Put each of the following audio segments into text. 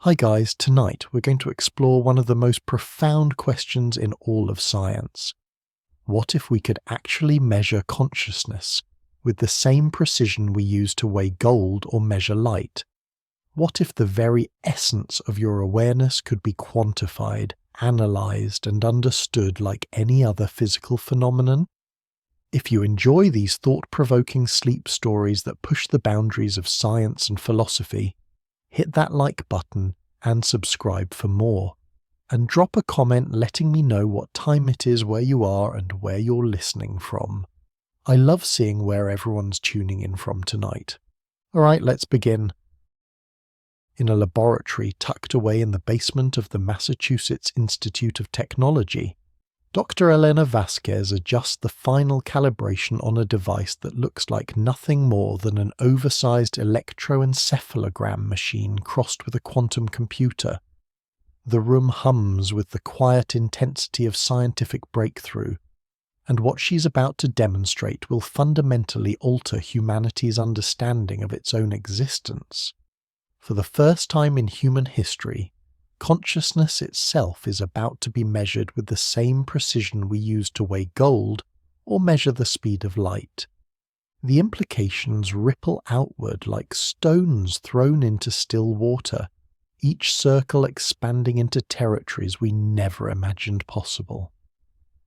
Hi guys, tonight we're going to explore one of the most profound questions in all of science. What if we could actually measure consciousness with the same precision we use to weigh gold or measure light? What if the very essence of your awareness could be quantified, analyzed, and understood like any other physical phenomenon? If you enjoy these thought-provoking sleep stories that push the boundaries of science and philosophy, hit that like button and subscribe for more. And drop a comment letting me know what time it is where you are and where you're listening from. I love seeing where everyone's tuning in from tonight. Alright, let's begin. In a laboratory tucked away in the basement of the Massachusetts Institute of Technology, Dr. Elena Vasquez adjusts the final calibration on a device that looks like nothing more than an oversized electroencephalogram machine crossed with a quantum computer. The room hums with the quiet intensity of scientific breakthrough, and what she's about to demonstrate will fundamentally alter humanity's understanding of its own existence. For the first time in human history, consciousness itself is about to be measured with the same precision we use to weigh gold or measure the speed of light. The implications ripple outward like stones thrown into still water, each circle expanding into territories we never imagined possible.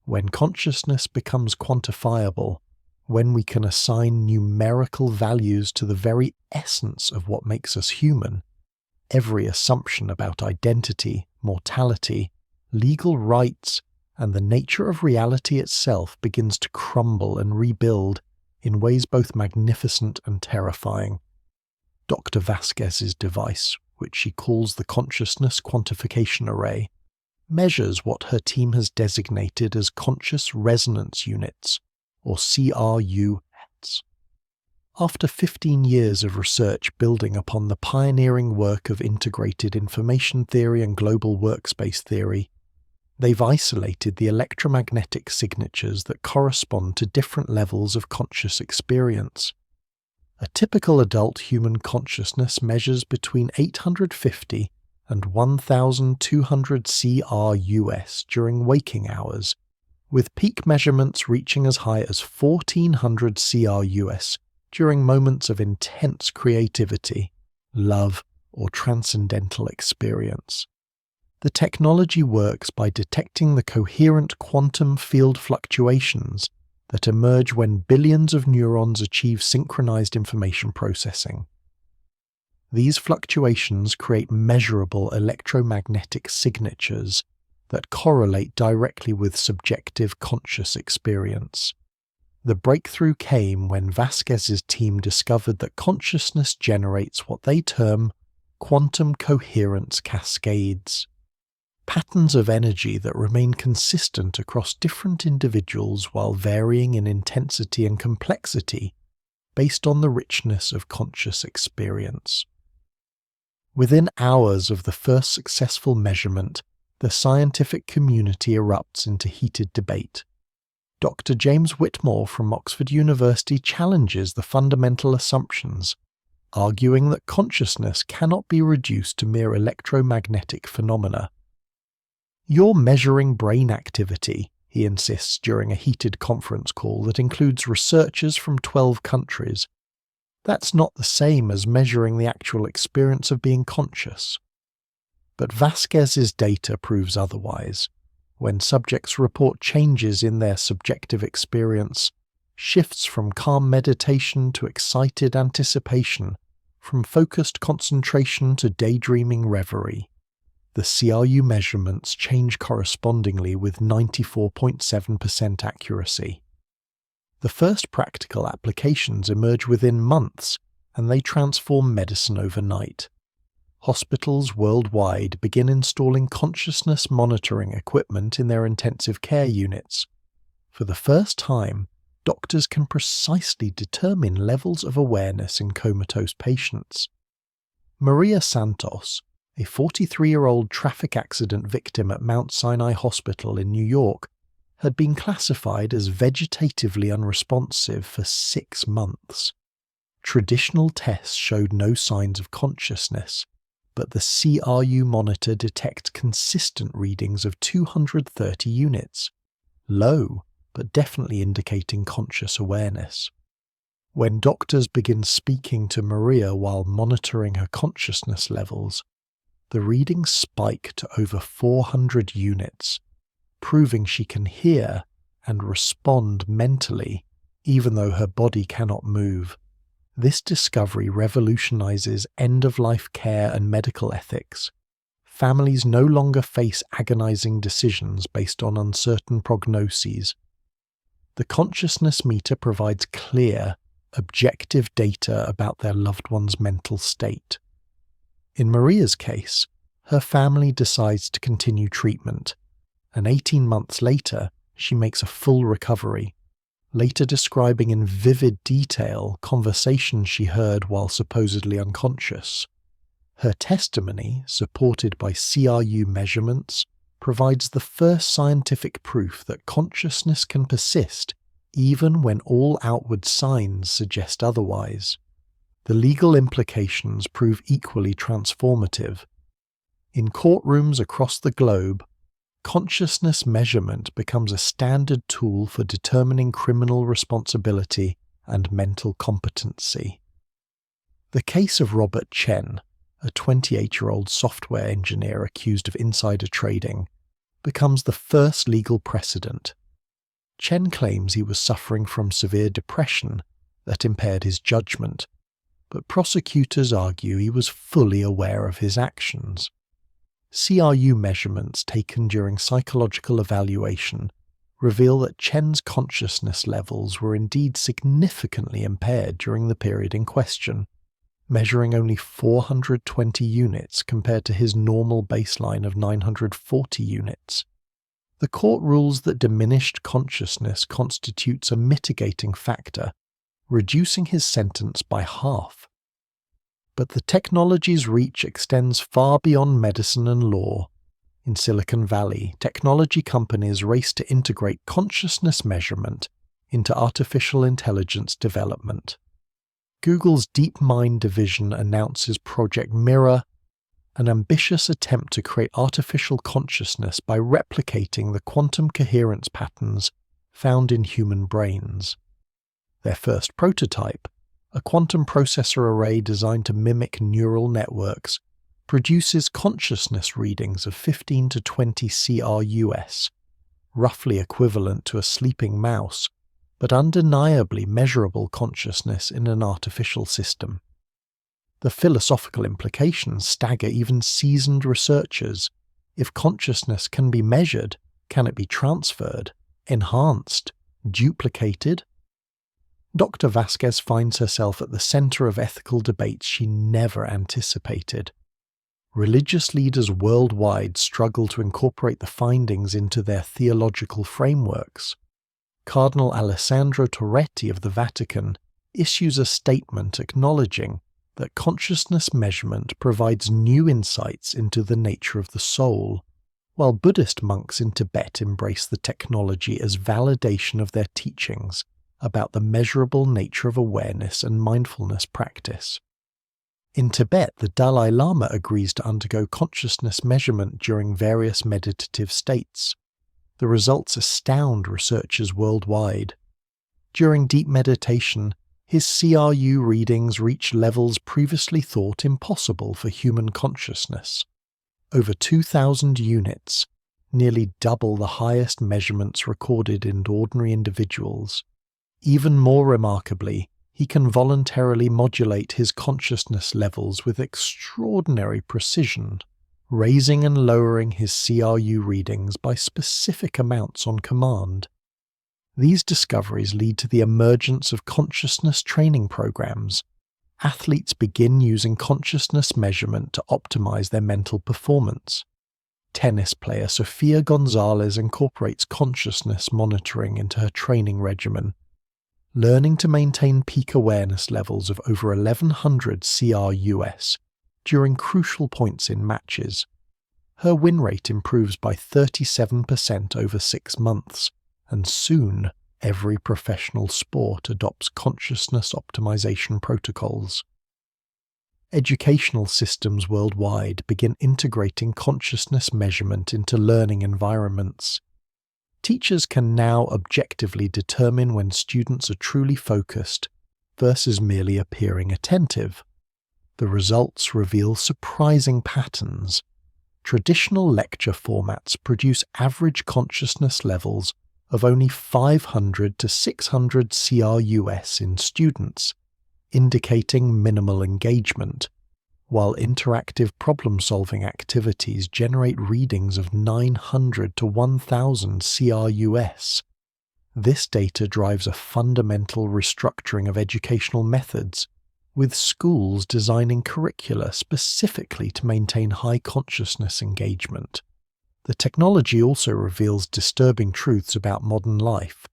When consciousness becomes quantifiable, when we can assign numerical values to the very essence of what makes us human, every assumption about identity, mortality, legal rights, and the nature of reality itself begins to crumble and rebuild in ways both magnificent and terrifying. Dr. Vasquez's device, which she calls the Consciousness Quantification Array, measures what her team has designated as Conscious Resonance Units, or CRUs. After 15 years of research building upon the pioneering work of integrated information theory and global workspace theory, they've isolated the electromagnetic signatures that correspond to different levels of conscious experience. A typical adult human consciousness measures between 850 and 1,200 CRUs during waking hours, with peak measurements reaching as high as 1,400 CRUs during moments of intense creativity, love, or transcendental experience. The technology works by detecting the coherent quantum field fluctuations that emerge when billions of neurons achieve synchronized information processing. These fluctuations create measurable electromagnetic signatures that correlate directly with subjective conscious experience. The breakthrough came when Vasquez's team discovered that consciousness generates what they term quantum coherence cascades, patterns of energy that remain consistent across different individuals while varying in intensity and complexity based on the richness of conscious experience. Within hours of the first successful measurement, the scientific community erupts into heated debate. Dr. James Whitmore from Oxford University challenges the fundamental assumptions, arguing that consciousness cannot be reduced to mere electromagnetic phenomena. "You're measuring brain activity," he insists during a heated conference call that includes researchers from 12 countries. "That's not the same as measuring the actual experience of being conscious." But Vasquez's data proves otherwise. When subjects report changes in their subjective experience, shifts from calm meditation to excited anticipation, from focused concentration to daydreaming reverie, the CRU measurements change correspondingly with 94.7% accuracy. The first practical applications emerge within months, and they transform medicine overnight. Hospitals worldwide begin installing consciousness monitoring equipment in their intensive care units. For the first time, doctors can precisely determine levels of awareness in comatose patients. Maria Santos, a 43-year-old traffic accident victim at Mount Sinai Hospital in New York, had been classified as vegetatively unresponsive for 6 months. Traditional tests showed no signs of consciousness, but the CRU monitor detects consistent readings of 230 units. Low, but definitely indicating conscious awareness. When doctors begin speaking to Maria while monitoring her consciousness levels, the readings spike to over 400 units, proving she can hear and respond mentally, even though her body cannot move. This discovery revolutionizes end-of-life care and medical ethics. Families no longer face agonizing decisions based on uncertain prognoses. The consciousness meter provides clear, objective data about their loved one's mental state. In Maria's case, her family decides to continue treatment, and 18 months later, she makes a full recovery, later describing in vivid detail conversations she heard while supposedly unconscious. Her testimony, supported by CRU measurements, provides the first scientific proof that consciousness can persist even when all outward signs suggest otherwise. The legal implications prove equally transformative. In courtrooms across the globe, consciousness measurement becomes a standard tool for determining criminal responsibility and mental competency. The case of Robert Chen, a 28-year-old software engineer accused of insider trading, becomes the first legal precedent. Chen claims he was suffering from severe depression that impaired his judgment, but prosecutors argue he was fully aware of his actions. CRU measurements taken during psychological evaluation reveal that Chen's consciousness levels were indeed significantly impaired during the period in question, measuring only 420 units compared to his normal baseline of 940 units. The court rules that diminished consciousness constitutes a mitigating factor, reducing his sentence by half. But the technology's reach extends far beyond medicine and law. In Silicon Valley, technology companies race to integrate consciousness measurement into artificial intelligence development. Google's DeepMind division announces Project Mirror, an ambitious attempt to create artificial consciousness by replicating the quantum coherence patterns found in human brains. Their first prototype, a quantum processor array designed to mimic neural networks, produces consciousness readings of 15 to 20 CRUS, roughly equivalent to a sleeping mouse, but undeniably measurable consciousness in an artificial system. The philosophical implications stagger even seasoned researchers. If consciousness can be measured, can it be transferred, enhanced, duplicated? Dr. Vasquez finds herself at the center of ethical debates she never anticipated. Religious leaders worldwide struggle to incorporate the findings into their theological frameworks. Cardinal Alessandro Torretti of the Vatican issues a statement acknowledging that consciousness measurement provides new insights into the nature of the soul, while Buddhist monks in Tibet embrace the technology as validation of their teachings about the measurable nature of awareness and mindfulness practice. In Tibet, the Dalai Lama agrees to undergo consciousness measurement during various meditative states. The results astound researchers worldwide. During deep meditation, his CRU readings reach levels previously thought impossible for human consciousness. Over 2,000 units, nearly double the highest measurements recorded in ordinary individuals. Even more remarkably, he can voluntarily modulate his consciousness levels with extraordinary precision, raising and lowering his CRU readings by specific amounts on command. These discoveries lead to the emergence of consciousness training programs. Athletes begin using consciousness measurement to optimize their mental performance. Tennis player Sofia Gonzalez incorporates consciousness monitoring into her training regimen, learning to maintain peak awareness levels of over 1,100 CRUS during crucial points in matches. Her win rate improves by 37% over 6 months, and soon every professional sport adopts consciousness optimization protocols. educational systems worldwide begin integrating consciousness measurement into learning environments. Teachers can now objectively determine when students are truly focused versus merely appearing attentive. The results reveal surprising patterns. Traditional lecture formats produce average consciousness levels of only 500 to 600 CRUS in students, indicating minimal engagement, while interactive problem-solving activities generate readings of 900 to 1000 CRUS. This data drives a fundamental restructuring of educational methods, with schools designing curricula specifically to maintain high consciousness engagement. The technology also reveals disturbing truths about modern life.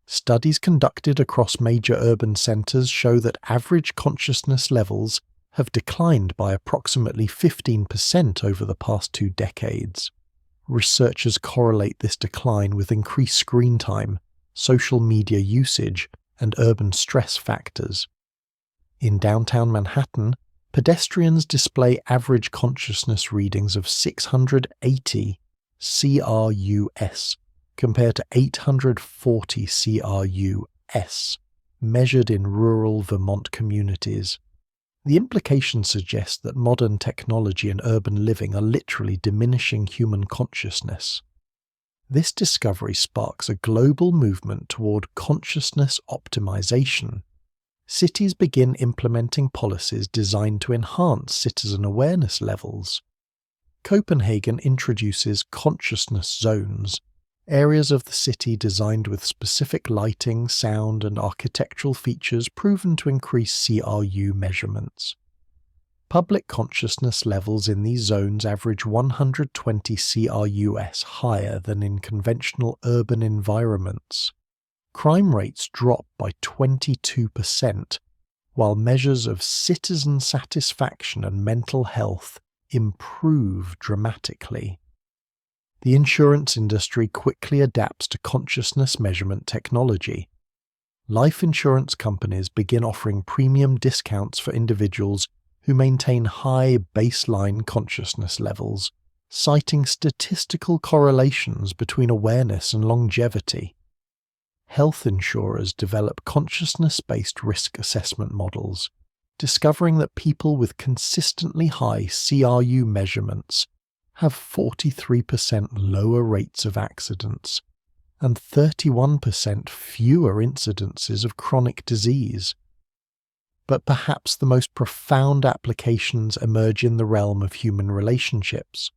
Studies conducted across major urban centers show that average consciousness levels have declined by approximately 15% over the past 2 decades. Researchers correlate this decline with increased screen time, social media usage, and urban stress factors. In downtown Manhattan, pedestrians display average consciousness readings of 680 CRUS compared to 840 CRUS, measured in rural Vermont communities. The implication suggests that modern technology and urban living are literally diminishing human consciousness. This discovery sparks a global movement toward consciousness optimization. Cities begin implementing policies designed to enhance citizen awareness levels. Copenhagen introduces consciousness zones, areas of the city designed with specific lighting, sound, and architectural features proven to increase CRU measurements. Public consciousness levels in these zones average 120 CRUS higher than in conventional urban environments. Crime rates drop by 22%, while measures of citizen satisfaction and mental health improve dramatically. The insurance industry quickly adapts to consciousness measurement technology. Life insurance companies begin offering premium discounts for individuals who maintain high baseline consciousness levels, citing statistical correlations between awareness and longevity. Health insurers develop consciousness-based risk assessment models, discovering that people with consistently high CRU measurements have 43% lower rates of accidents and 31% fewer incidences of chronic disease. But perhaps the most profound applications emerge in the realm of human relationships.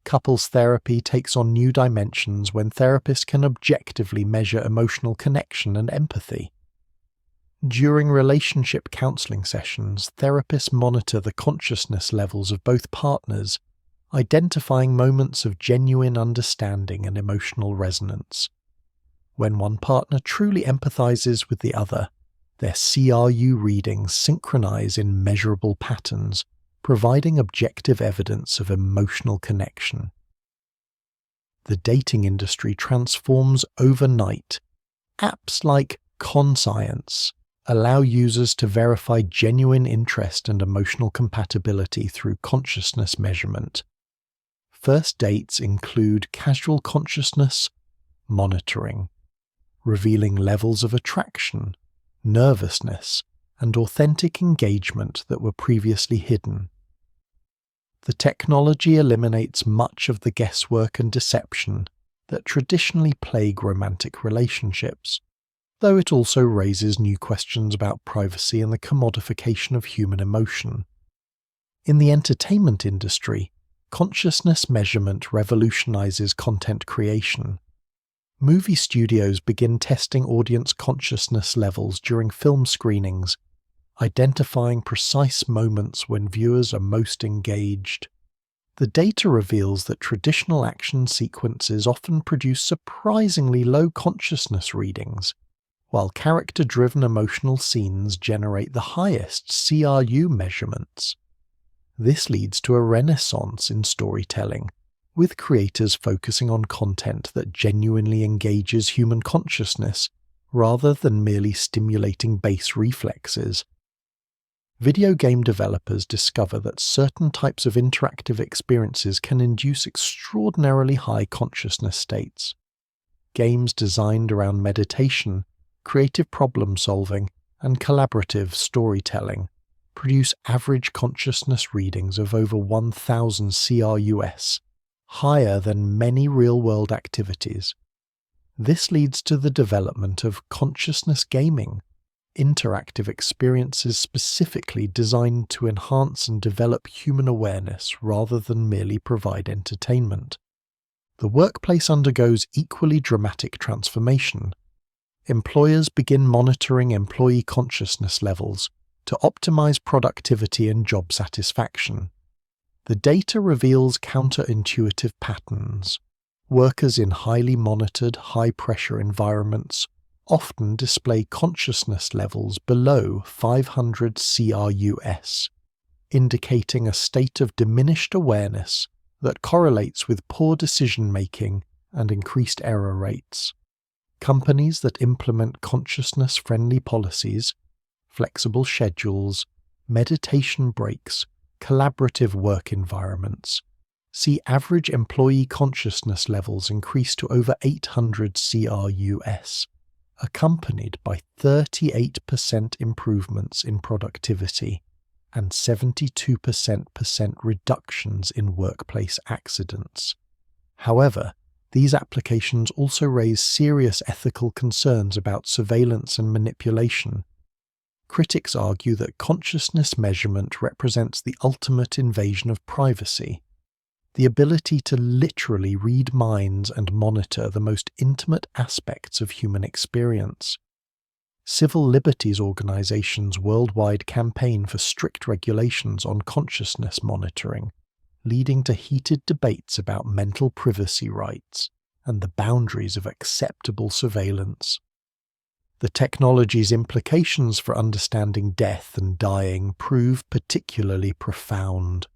Couples therapy takes on new dimensions when therapists can objectively measure emotional connection and empathy. During relationship counseling sessions, therapists monitor the consciousness levels of both partners, identifying moments of genuine understanding and emotional resonance. When one partner truly empathizes with the other, their CRU readings synchronize in measurable patterns, providing objective evidence of emotional connection. The dating industry transforms overnight. Apps like conscience allow users to verify genuine interest and emotional compatibility through consciousness measurement. First dates include casual consciousness monitoring, revealing levels of attraction, nervousness, and authentic engagement that were previously hidden. The technology eliminates much of the guesswork and deception that traditionally plague romantic relationships, though it also raises new questions about privacy and the commodification of human emotion. In the entertainment industry, consciousness measurement revolutionizes content creation. Movie studios begin testing audience consciousness levels during film screenings, identifying precise moments when viewers are most engaged. The data reveals that traditional action sequences often produce surprisingly low consciousness readings, while character-driven emotional scenes generate the highest CRU measurements. This leads to a renaissance in storytelling, with creators focusing on content that genuinely engages human consciousness rather than merely stimulating base reflexes. Video game developers discover that certain types of interactive experiences can induce extraordinarily high consciousness states. Games designed around meditation, creative problem-solving, and collaborative storytelling produce average consciousness readings of over 1,000 CRUS, higher than many real-world activities. This leads to the development of consciousness gaming, interactive experiences specifically designed to enhance and develop human awareness rather than merely provide entertainment. The workplace undergoes equally dramatic transformation. Employers begin monitoring employee consciousness levels to optimize productivity and job satisfaction. The data reveals counterintuitive patterns. Workers in highly monitored, high-pressure environments often display consciousness levels below 500 CRUS, indicating a state of diminished awareness that correlates with poor decision-making and increased error rates. Companies that implement consciousness-friendly policies, flexible schedules, meditation breaks, collaborative work environments, see average employee consciousness levels increase to over 800 CRUS, accompanied by 38% improvements in productivity and 72% reductions in workplace accidents. However, these applications also raise serious ethical concerns about surveillance and manipulation. Critics argue that consciousness measurement represents the ultimate invasion of privacy. The ability to literally read minds and monitor the most intimate aspects of human experience. Civil liberties organizations worldwide campaign for strict regulations on consciousness monitoring, leading to heated debates about mental privacy rights and the boundaries of acceptable surveillance. The technology's implications for understanding death and dying prove particularly profound.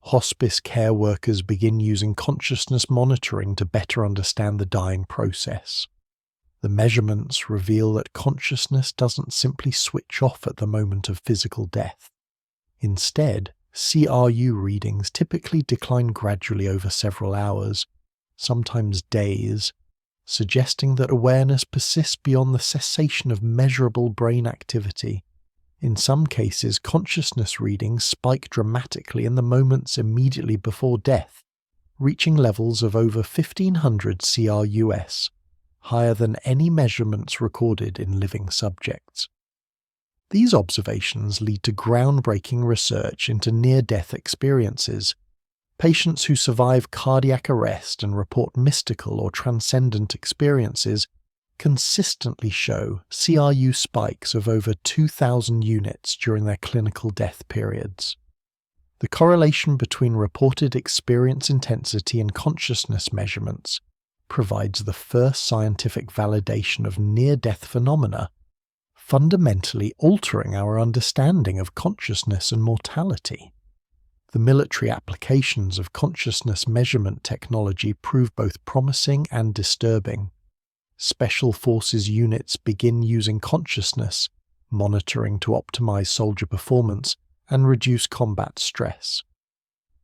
Hospice care workers begin using consciousness monitoring to better understand the dying process. The measurements reveal that consciousness doesn't simply switch off at the moment of physical death. Instead, CRU readings typically decline gradually over several hours, sometimes days, suggesting that awareness persists beyond the cessation of measurable brain activity. In some cases, consciousness readings spike dramatically in the moments immediately before death, reaching levels of over 1,500 CRUS, higher than any measurements recorded in living subjects. These observations lead to groundbreaking research into near-death experiences. Patients who survive cardiac arrest and report mystical or transcendent experiences consistently show CRU spikes of over 2,000 units during their clinical death periods. The correlation between reported experience intensity and consciousness measurements provides the first scientific validation of near-death phenomena, fundamentally altering our understanding of consciousness and mortality. The military applications of consciousness measurement technology prove both promising and disturbing. Special Forces units begin using consciousness monitoring to optimize soldier performance and reduce combat stress.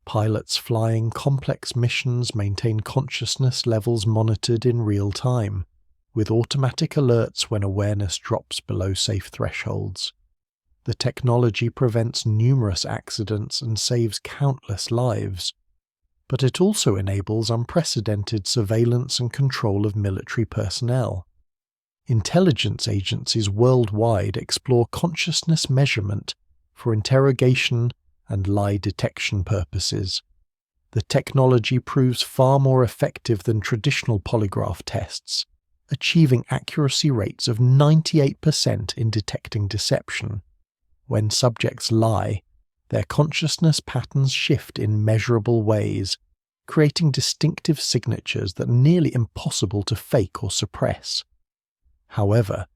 Pilots flying complex missions maintain consciousness levels monitored in real time, with automatic alerts when awareness drops below safe thresholds. The technology prevents numerous accidents and saves countless lives, but it also enables unprecedented surveillance and control of military personnel. Intelligence agencies worldwide explore consciousness measurement for interrogation and lie detection purposes. The technology proves far more effective than traditional polygraph tests, achieving accuracy rates of 98% in detecting deception. When subjects lie, their consciousness patterns shift in measurable ways, creating distinctive signatures that are nearly impossible to fake or suppress. However,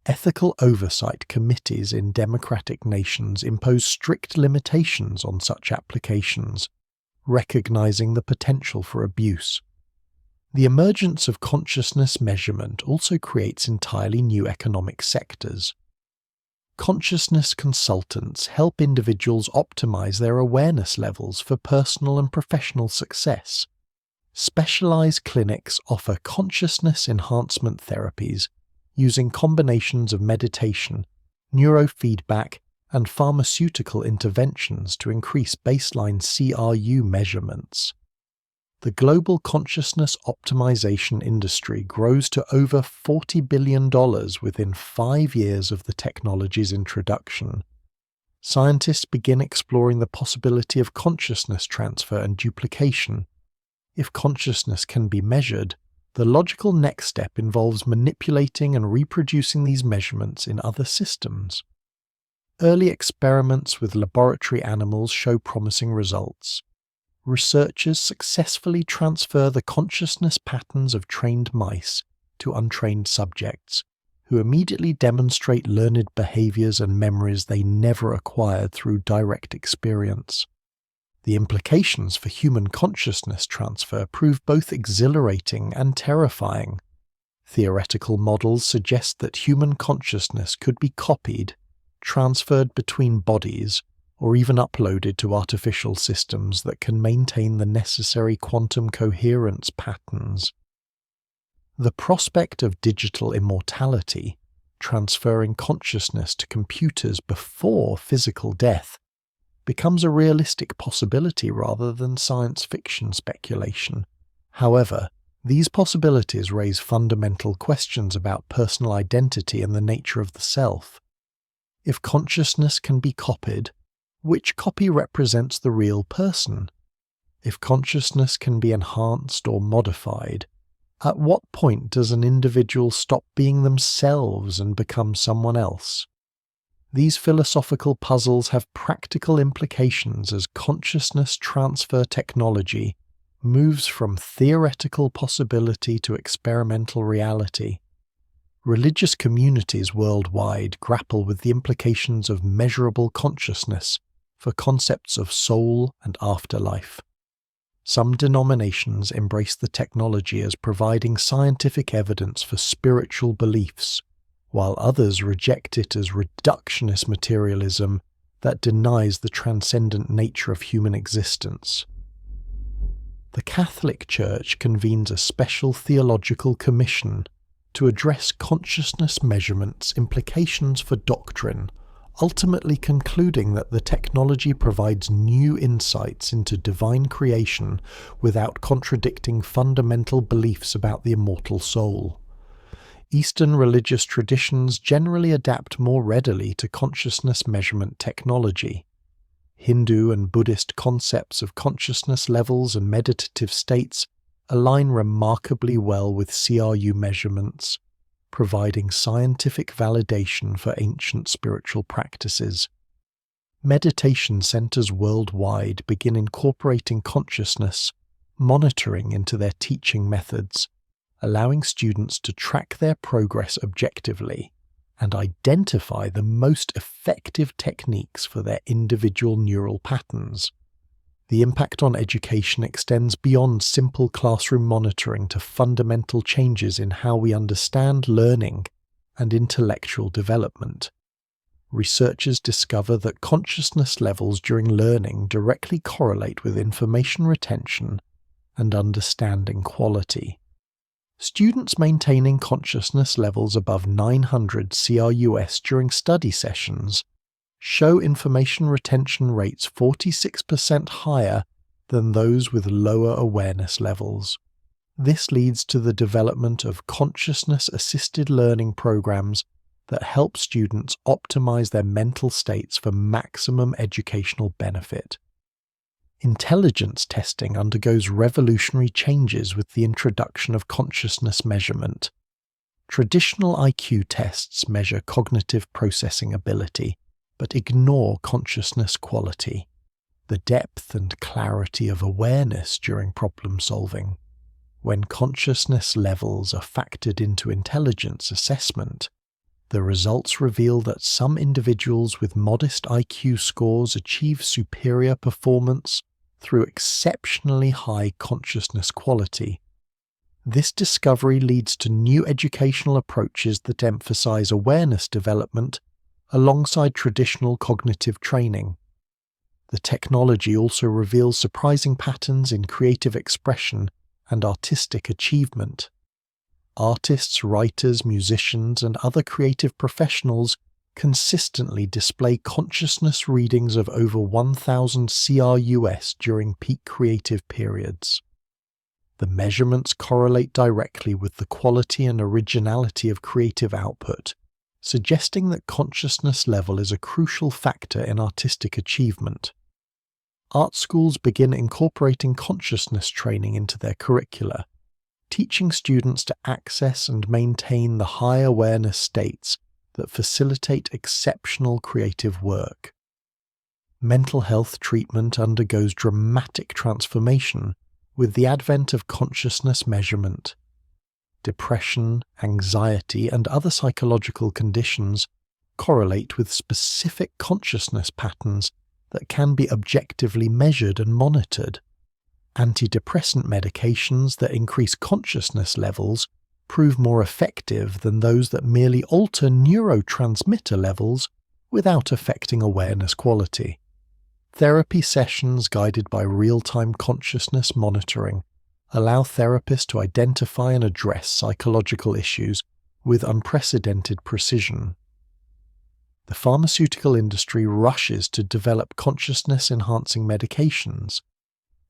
ethical oversight committees in democratic nations impose strict limitations on such applications, recognizing the potential for abuse. The emergence of consciousness measurement also creates entirely new economic sectors. Consciousness consultants help individuals optimize their awareness levels for personal and professional success. Specialized clinics offer consciousness enhancement therapies using combinations of meditation, neurofeedback, and pharmaceutical interventions to increase baseline CRU measurements. The global consciousness optimization industry grows to over $40 billion within 5 years of the technology's introduction. Scientists begin exploring the possibility of consciousness transfer and duplication. If consciousness can be measured, the logical next step involves manipulating and reproducing these measurements in other systems. Early experiments with laboratory animals show promising results. Researchers successfully transfer the consciousness patterns of trained mice to untrained subjects, who immediately demonstrate learned behaviors and memories they never acquired through direct experience. The implications for human consciousness transfer prove both exhilarating and terrifying. Theoretical models suggest that human consciousness could be copied, transferred between bodies, or even uploaded to artificial systems that can maintain the necessary quantum coherence patterns. The prospect of digital immortality, transferring consciousness to computers before physical death, becomes a realistic possibility rather than science fiction speculation. However, these possibilities raise fundamental questions about personal identity and the nature of the self. If consciousness can be copied, which copy represents the real person? If consciousness can be enhanced or modified, at what point does an individual stop being themselves and become someone else? These philosophical puzzles have practical implications as consciousness transfer technology moves from theoretical possibility to experimental reality. Religious communities worldwide grapple with the implications of measurable consciousness for concepts of soul and afterlife. Some denominations embrace the technology as providing scientific evidence for spiritual beliefs, while others reject it as reductionist materialism that denies the transcendent nature of human existence. The Catholic Church convenes a special theological commission to address consciousness measurements' implications for doctrine, ultimately concluding that the technology provides new insights into divine creation without contradicting fundamental beliefs about the immortal soul. Eastern religious traditions generally adapt more readily to consciousness measurement technology. Hindu and Buddhist concepts of consciousness levels and meditative states align remarkably well with CRU measurements, providing scientific validation for ancient spiritual practices. Meditation centers worldwide begin incorporating consciousness monitoring into their teaching methods, allowing students to track their progress objectively and identify the most effective techniques for their individual neural patterns. The impact on education extends beyond simple classroom monitoring to fundamental changes in how we understand learning and intellectual development. Researchers discover that consciousness levels during learning directly correlate with information retention and understanding quality. Students maintaining consciousness levels above 900 CRUS during study sessions show information retention rates 46% higher than those with lower awareness levels. This leads to the development of consciousness-assisted learning programs that help students optimize their mental states for maximum educational benefit. Intelligence testing undergoes revolutionary changes with the introduction of consciousness measurement. Traditional IQ tests measure cognitive processing ability, but ignore consciousness quality, the depth and clarity of awareness during problem solving. When consciousness levels are factored into intelligence assessment, the results reveal that some individuals with modest IQ scores achieve superior performance through exceptionally high consciousness quality. This discovery leads to new educational approaches that emphasize awareness development alongside traditional cognitive training. The technology also reveals surprising patterns in creative expression and artistic achievement. Artists, writers, musicians, and other creative professionals consistently display consciousness readings of over 1000 CRUS during peak creative periods. The measurements correlate directly with the quality and originality of creative output, suggesting that consciousness level is a crucial factor in artistic achievement. Art schools begin incorporating consciousness training into their curricula, teaching students to access and maintain the high awareness states that facilitate exceptional creative work. Mental health treatment undergoes dramatic transformation with the advent of consciousness measurement. Depression, anxiety, and other psychological conditions correlate with specific consciousness patterns that can be objectively measured and monitored. Antidepressant medications that increase consciousness levels prove more effective than those that merely alter neurotransmitter levels without affecting awareness quality. Therapy sessions guided by real-time consciousness monitoring allow therapists to identify and address psychological issues with unprecedented precision. The pharmaceutical industry rushes to develop consciousness-enhancing medications.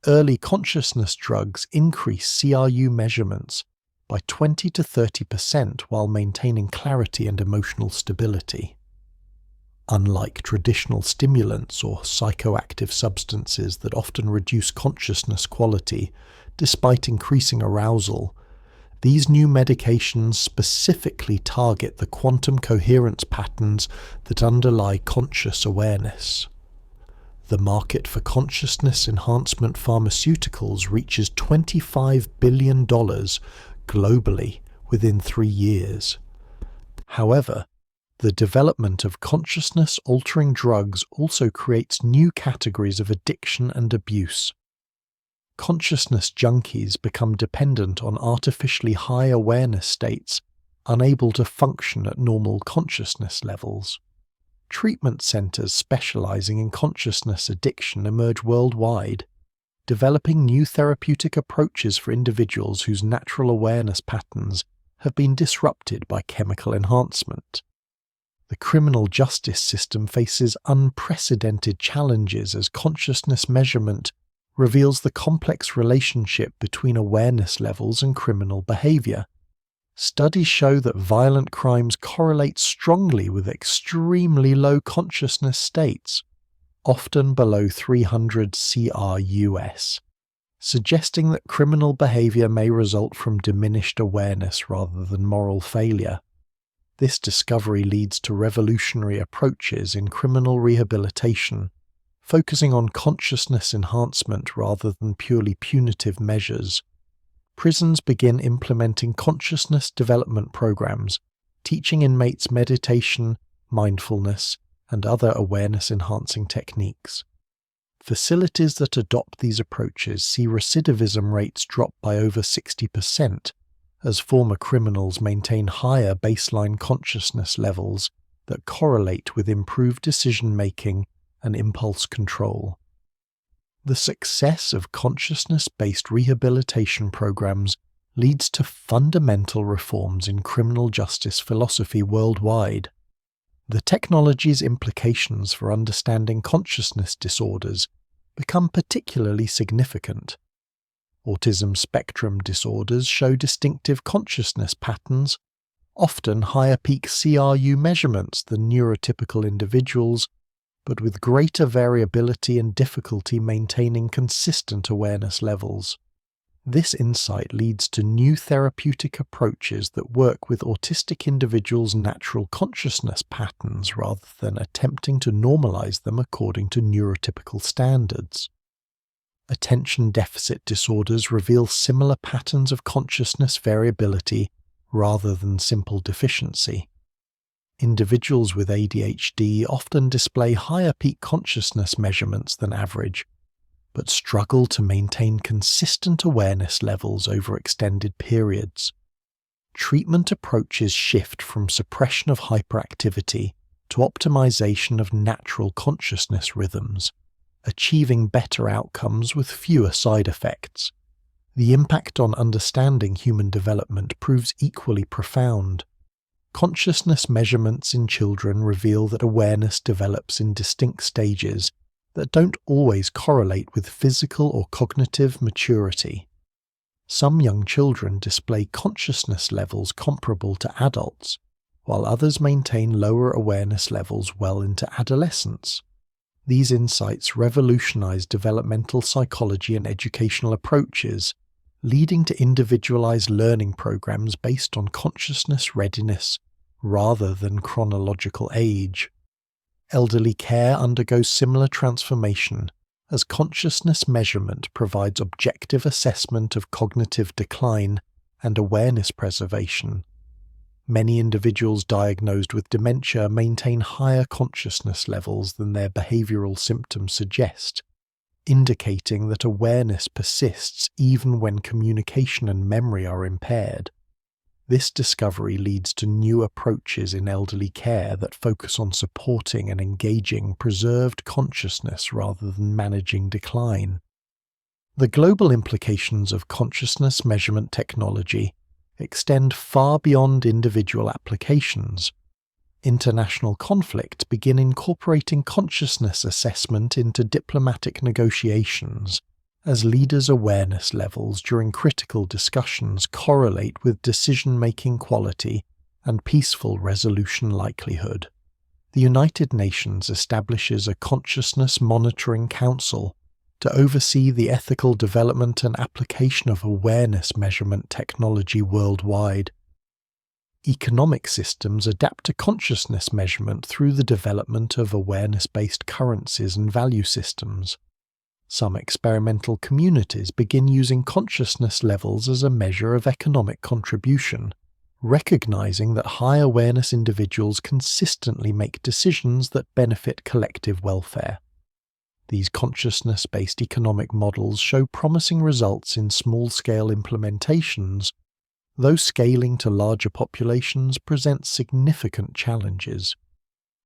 Early consciousness drugs increase CRU measurements by 20 to 30% while maintaining clarity and emotional stability. Unlike traditional stimulants or psychoactive substances that often reduce consciousness quality despite increasing arousal, these new medications specifically target the quantum coherence patterns that underlie conscious awareness. The market for consciousness enhancement pharmaceuticals reaches $25 billion globally within 3 years. However, the development of consciousness-altering drugs also creates new categories of addiction and abuse. Consciousness junkies become dependent on artificially high awareness states, unable to function at normal consciousness levels. Treatment centers specializing in consciousness addiction emerge worldwide, developing new therapeutic approaches for individuals whose natural awareness patterns have been disrupted by chemical enhancement. The criminal justice system faces unprecedented challenges as consciousness measurement reveals the complex relationship between awareness levels and criminal behavior. Studies show that violent crimes correlate strongly with extremely low consciousness states, often below 300 CRUS, suggesting that criminal behavior may result from diminished awareness rather than moral failure. This discovery leads to revolutionary approaches in criminal rehabilitation, focusing on consciousness enhancement rather than purely punitive measures. Prisons begin implementing consciousness development programs, teaching inmates meditation, mindfulness, and other awareness-enhancing techniques. Facilities that adopt these approaches see recidivism rates drop by over 60%, as former criminals maintain higher baseline consciousness levels that correlate with improved decision-making and impulse control. The success of consciousness-based rehabilitation programs leads to fundamental reforms in criminal justice philosophy worldwide. The technology's implications for understanding consciousness disorders become particularly significant. Autism spectrum disorders show distinctive consciousness patterns, often higher peak CRU measurements than neurotypical individuals, but with greater variability and difficulty maintaining consistent awareness levels. This insight leads to new therapeutic approaches that work with autistic individuals' natural consciousness patterns rather than attempting to normalize them according to neurotypical standards. Attention deficit disorders reveal similar patterns of consciousness variability rather than simple deficiency. Individuals with ADHD often display higher peak consciousness measurements than average, but struggle to maintain consistent awareness levels over extended periods. Treatment approaches shift from suppression of hyperactivity to optimization of natural consciousness rhythms, achieving better outcomes with fewer side effects. The impact on understanding human development proves equally profound. Consciousness measurements in children reveal that awareness develops in distinct stages that don't always correlate with physical or cognitive maturity. Some young children display consciousness levels comparable to adults, while others maintain lower awareness levels well into adolescence. These insights revolutionize developmental psychology and educational approaches, leading to individualized learning programs based on consciousness readiness rather than chronological age. Elderly care undergoes similar transformation, as consciousness measurement provides objective assessment of cognitive decline and awareness preservation. Many individuals diagnosed with dementia maintain higher consciousness levels than their behavioral symptoms suggest, indicating that awareness persists even when communication and memory are impaired. This discovery leads to new approaches in elderly care that focus on supporting and engaging preserved consciousness rather than managing decline. The global implications of consciousness measurement technology extend far beyond individual applications. International conflicts begin incorporating consciousness assessment into diplomatic negotiations, as leaders' awareness levels during critical discussions correlate with decision-making quality and peaceful resolution likelihood. The United Nations establishes a Consciousness Monitoring Council to oversee the ethical development and application of awareness measurement technology worldwide. Economic systems adapt to consciousness measurement through the development of awareness-based currencies and value systems. Some experimental communities begin using consciousness levels as a measure of economic contribution, recognizing that high awareness individuals consistently make decisions that benefit collective welfare. These consciousness-based economic models show promising results in small-scale implementations, though scaling to larger populations presents significant challenges.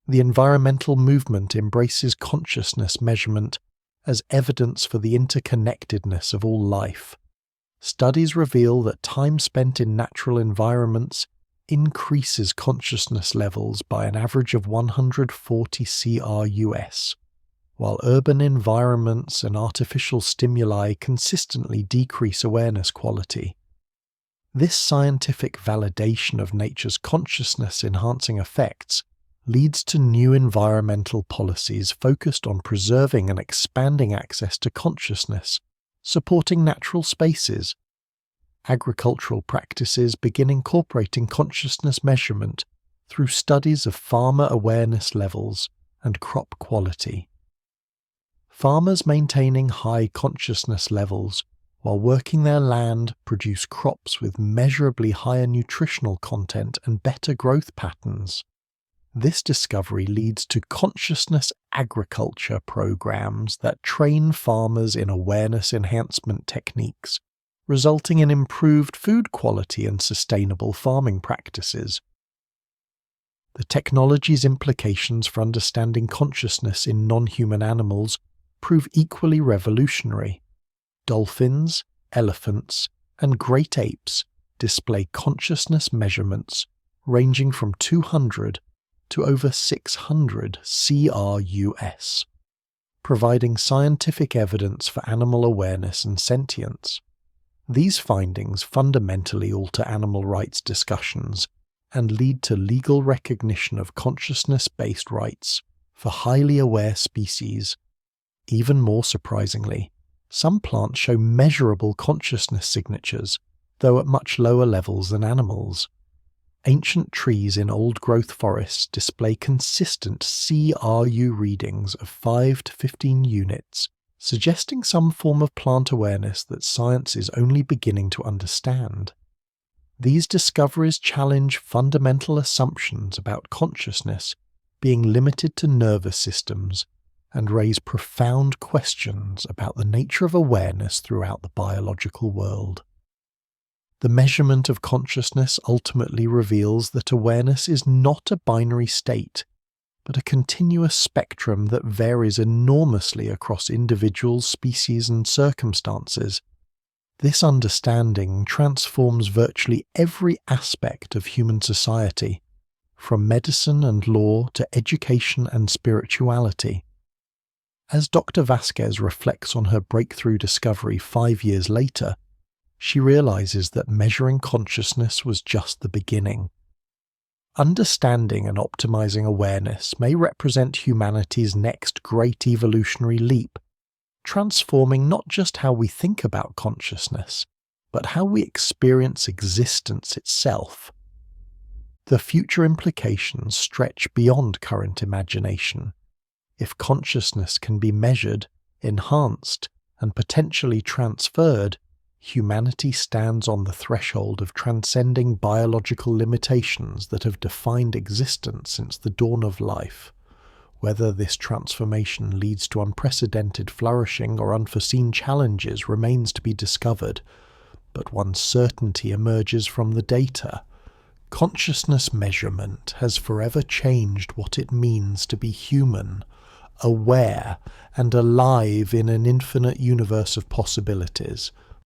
The environmental movement embraces consciousness measurement as evidence for the interconnectedness of all life. Studies reveal that time spent in natural environments increases consciousness levels by an average of 140 CR/US, while urban environments and artificial stimuli consistently decrease awareness quality. This scientific validation of nature's consciousness-enhancing effects leads to new environmental policies focused on preserving and expanding access to consciousness, supporting natural spaces. Agricultural practices begin incorporating consciousness measurement through studies of farmer awareness levels and crop quality. Farmers maintaining high consciousness levels while working their land produce crops with measurably higher nutritional content and better growth patterns. This discovery leads to consciousness agriculture programs that train farmers in awareness enhancement techniques, resulting in improved food quality and sustainable farming practices. The technology's implications for understanding consciousness in non-human animals prove equally revolutionary. Dolphins, elephants, and great apes display consciousness measurements ranging from 200 to over 600 CR/US, providing scientific evidence for animal awareness and sentience. These findings fundamentally alter animal rights discussions and lead to legal recognition of consciousness-based rights for highly aware species. Even more surprisingly, some plants show measurable consciousness signatures, though at much lower levels than animals. Ancient trees in old-growth forests display consistent CRU readings of 5 to 15 units, suggesting some form of plant awareness that science is only beginning to understand. These discoveries challenge fundamental assumptions about consciousness being limited to nervous systems and raise profound questions about the nature of awareness throughout the biological world. The measurement of consciousness ultimately reveals that awareness is not a binary state. but a continuous spectrum that varies enormously across individuals, species, and circumstances. This understanding transforms virtually every aspect of human society, from medicine and law to education and spirituality. As Dr. Vasquez reflects on her breakthrough discovery 5 years later, she realizes that measuring consciousness was just the beginning. Understanding and optimizing awareness may represent humanity's next great evolutionary leap, transforming not just how we think about consciousness, but how we experience existence itself. The future implications stretch beyond current imagination. If consciousness can be measured, enhanced, and potentially transferred, humanity stands on the threshold of transcending biological limitations that have defined existence since the dawn of life. Whether this transformation leads to unprecedented flourishing or unforeseen challenges remains to be discovered, but one certainty emerges from the data. Consciousness measurement has forever changed what it means to be human, aware, and alive in an infinite universe of possibilities.